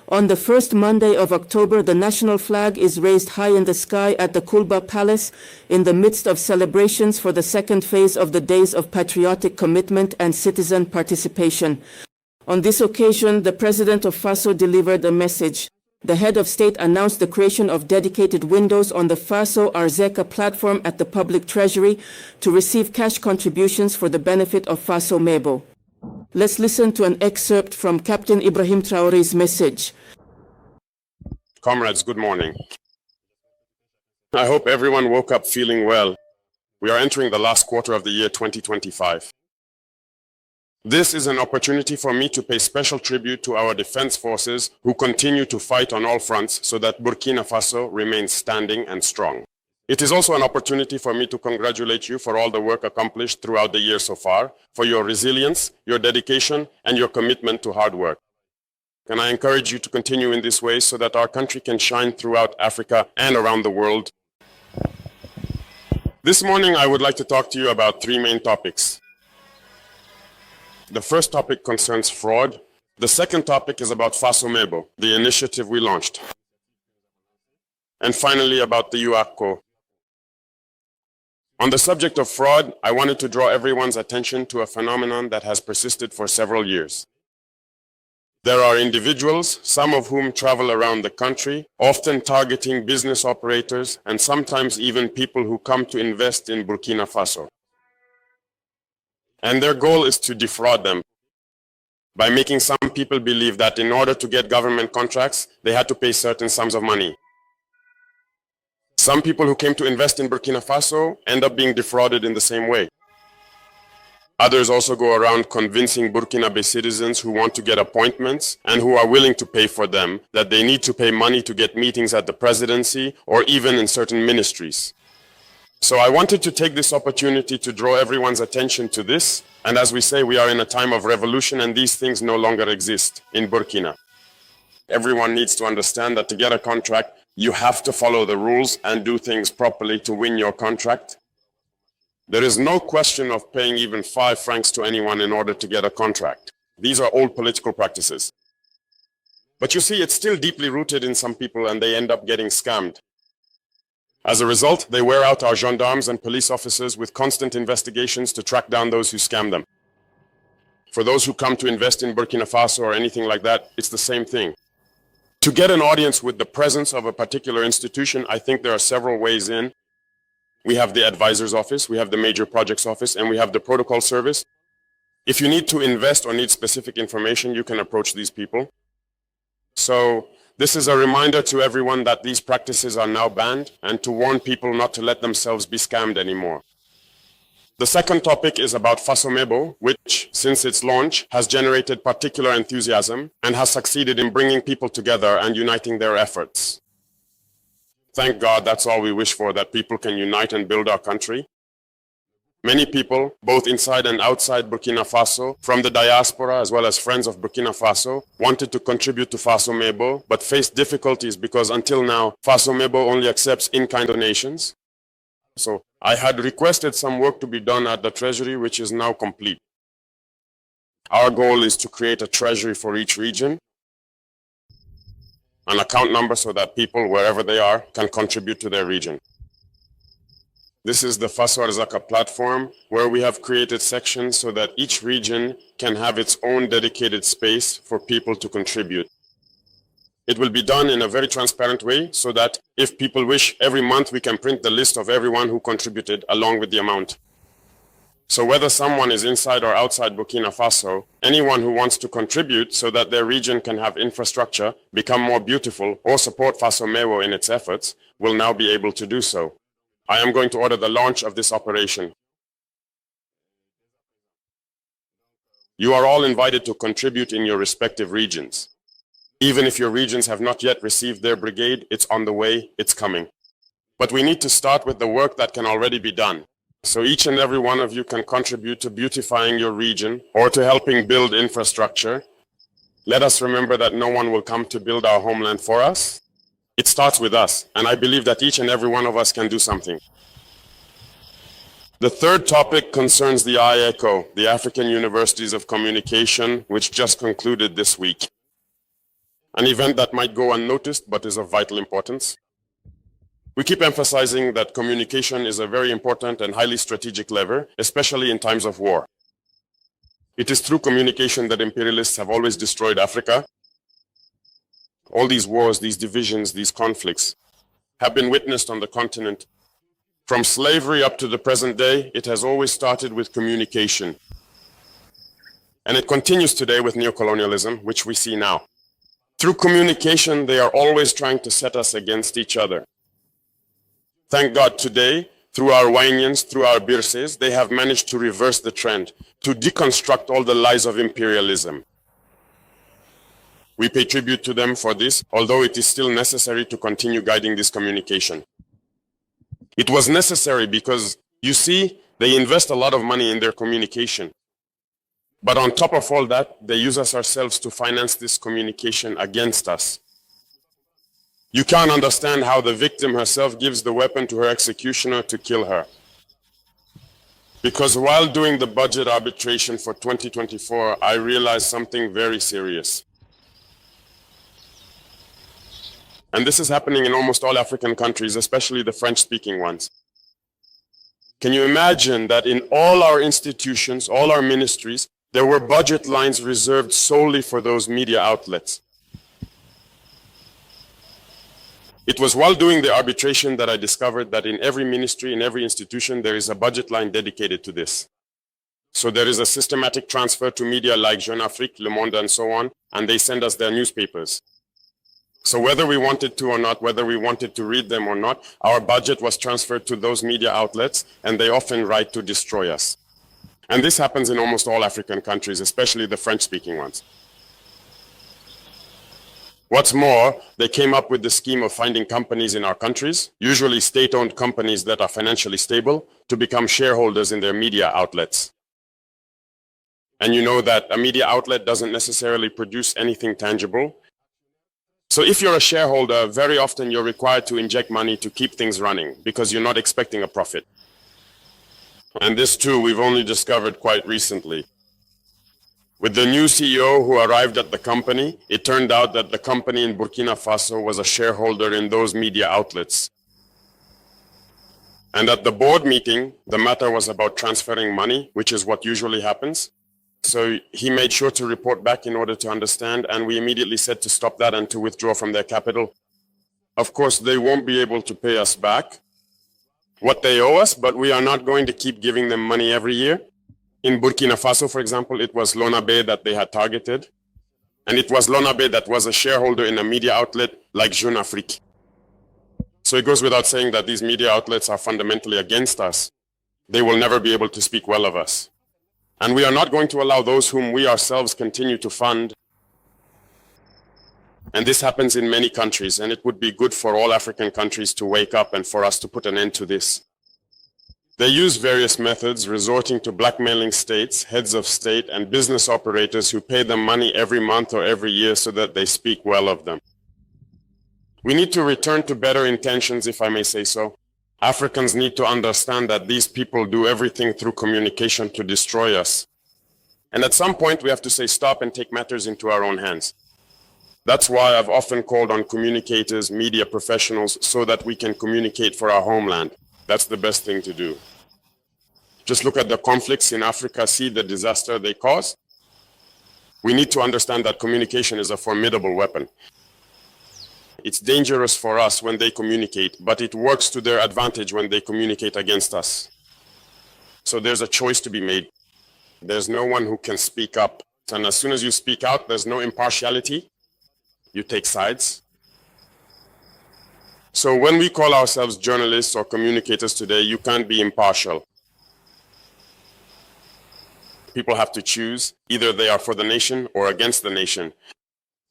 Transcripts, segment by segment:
On the first Monday of October, the national flag is raised high in the sky at the Kulba Palace in the midst of celebrations for the second phase of the Days of Patriotic Commitment and Citizen Participation. On this occasion, the President of Faso delivered a message. The head of state announced the creation of dedicated windows on the Faso Arzeka platform at the public treasury to receive cash contributions for the benefit of Faso Mebo. Let's listen to an excerpt from Captain Ibrahim Traore's message. Comrades, good morning. I hope everyone woke up feeling well. We are entering the last quarter of the year 2025. This is an opportunity for me to pay special tribute to our defense forces who continue to fight on all fronts so that Burkina Faso remains standing and strong. It is also an opportunity for me to congratulate you for all the work accomplished throughout the year so far, for your resilience, your dedication, and your commitment to hard work. And I encourage you to continue in this way so that our country can shine throughout Africa and around the world. This morning, I would like to talk to you about three main topics. The first topic concerns fraud. The second topic is about Faso Mebo, the initiative we launched. And finally, about the UACO. On the subject of fraud, I wanted to draw everyone's attention to a phenomenon that has persisted for several years. There are individuals, some of whom travel around the country, often targeting business operators and sometimes even people who come to invest in Burkina Faso. And their goal is to defraud them by making some people believe that in order to get government contracts, they had to pay certain sums of money. Some people who came to invest in Burkina Faso end up being defrauded in the same way. Others also go around convincing Burkinabe citizens who want to get appointments and who are willing to pay for them that they need to pay money to get meetings at the presidency or even in certain ministries. So I wanted to take this opportunity to draw everyone's attention to this. And as we say, we are in a time of revolution and these things no longer exist in Burkina. Everyone needs to understand that to get a contract, you have to follow the rules and do things properly to win your contract. There is no question of paying even 5 francs to anyone in order to get a contract. These are old political practices. But you see, it's still deeply rooted in some people and they end up getting scammed. As a result, they wear out our gendarmes and police officers with constant investigations to track down those who scam them. For those who come to invest in Burkina Faso or anything like that, it's the same thing. To get an audience with the presence of a particular institution, I think there are several ways in. We have the advisor's office, we have the major projects office, and we have the protocol service. If you need to invest or need specific information, you can approach these people. So this is a reminder to everyone that these practices are now banned and to warn people not to let themselves be scammed anymore. The second topic is about Faso Mebo, which, since its launch, has generated particular enthusiasm and has succeeded in bringing people together and uniting their efforts. Thank God, that's all we wish for, that people can unite and build our country. Many people, both inside and outside Burkina Faso, from the diaspora as well as friends of Burkina Faso, wanted to contribute to Faso Mebo, but faced difficulties because until now, Faso Mebo only accepts in-kind donations. So I had requested some work to be done at the treasury, which is now complete. Our goal is to create a treasury for each region, an account number so that people, wherever they are, can contribute to their region. This is the Faso Arzaka platform, where we have created sections so that each region can have its own dedicated space for people to contribute. It will be done in a very transparent way so that if people wish, every month we can print the list of everyone who contributed along with the amount. So whether someone is inside or outside Burkina Faso, anyone who wants to contribute so that their region can have infrastructure, become more beautiful, or support Faso Mebo in its efforts, will now be able to do so. I am going to order the launch of this operation. You are all invited to contribute in your respective regions. Even if your regions have not yet received their brigade, it's on the way, it's coming. But we need to start with the work that can already be done. So each and every one of you can contribute to beautifying your region or to helping build infrastructure. Let us remember that no one will come to build our homeland for us. It starts with us, and I believe that each and every one of us can do something. The third topic concerns the IECO, the African Universities of Communication, which just concluded this week. an event that might go unnoticed but is of vital importance. We keep emphasizing that communication is a very important and highly strategic lever, especially in times of war. It is through communication that imperialists have always destroyed Africa. All these wars, these divisions, these conflicts have been witnessed on the continent. From slavery up to the present day, it has always started with communication. And it continues today with neocolonialism, which we see now. Through communication, they are always trying to set us against each other. Thank God today, through our Wainians, through our Birses, they have managed to reverse the trend, to deconstruct all the lies of imperialism. We pay tribute to them for this, although it is still necessary to continue guiding this communication. It was necessary because, you see, they invest a lot of money in their communication. But on top of all that, they use us ourselves to finance this communication against us. You can't understand how the victim herself gives the weapon to her executioner to kill her. Because while doing the budget arbitration for 2024, I realized something very serious. And this is happening in almost all African countries, especially the French-speaking ones. Can you imagine that in all our institutions, all our ministries, there were budget lines reserved solely for those media outlets? It was while doing the arbitration that I discovered that in every ministry, in every institution, there is a budget line dedicated to this. So there is a systematic transfer to media like Jeune Afrique, Le Monde, and so on, and they send us their newspapers. So whether we wanted to or not, whether we wanted to read them or not, our budget was transferred to those media outlets, and they often write to destroy us. And this happens in almost all African countries, especially the French-speaking ones. What's more, they came up with the scheme of finding companies in our countries, usually state-owned companies that are financially stable, to become shareholders in their media outlets. And you know that a media outlet doesn't necessarily produce anything tangible. So if you're a shareholder, very often you're required to inject money to keep things running because you're not expecting a profit. And this too, we've only discovered quite recently. With the new CEO who arrived at the company, it turned out that the company in Burkina Faso was a shareholder in those media outlets. And at the board meeting, the matter was about transferring money, which is what usually happens. So he made sure to report back in order to understand, and we immediately said to stop that and to withdraw from their capital. Of course, they won't be able to pay us back what they owe us, but we are not going to keep giving them money every year. In Burkina Faso, for example, it was Lonabe that they had targeted. And it was Lonabe that was a shareholder in a media outlet like Jeune Afrique. So it goes without saying that these media outlets are fundamentally against us. They will never be able to speak well of us. And we are not going to allow those whom we ourselves continue to fund. And this happens in many countries, and it would be good for all African countries to wake up and for us to put an end to this. They use various methods, resorting to blackmailing states, heads of state, and business operators who pay them money every month or every year so that they speak well of them. We need to return to better intentions, if I may say so. Africans need to understand that these people do everything through communication to destroy us. And at some point, we have to say stop and take matters into our own hands. That's why I've often called on communicators, media professionals, so that we can communicate for our homeland. That's the best thing to do. Just look at the conflicts in Africa, see the disaster they cause. We need to understand that communication is a formidable weapon. It's dangerous for us when they communicate, but it works to their advantage when they communicate against us. So there's a choice to be made. There's no one who can speak up. And as soon as you speak out, there's no impartiality. You take sides. So when we call ourselves journalists or communicators today, you can't be impartial. People have to choose. Either they are for the nation or against the nation.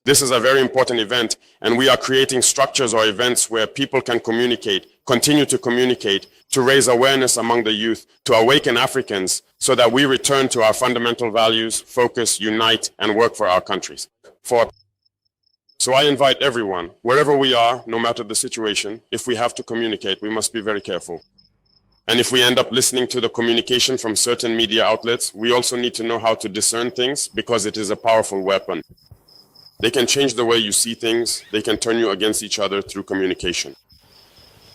This is a very important event, and we are creating structures or events where people can communicate, continue to communicate, to raise awareness among the youth, to awaken Africans so that we return to our fundamental values, focus, unite, and work for our countries. So I invite everyone, wherever we are, no matter the situation, if we have to communicate, we must be very careful. And if we end up listening to the communication from certain media outlets, we also need to know how to discern things because it is a powerful weapon. They can change the way you see things. They can turn you against each other through communication.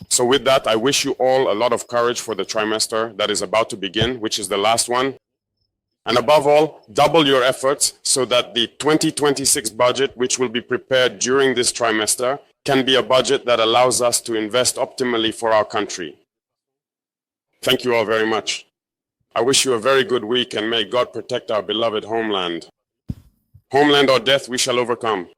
So with that, I wish you all a lot of courage for the trimester that is about to begin, which is the last one. And above all, double your efforts so that the 2026 budget, which will be prepared during this trimester, can be a budget that allows us to invest optimally for our country. Thank you all very much. I wish you a very good week, and may God protect our beloved homeland. Homeland or death, we shall overcome.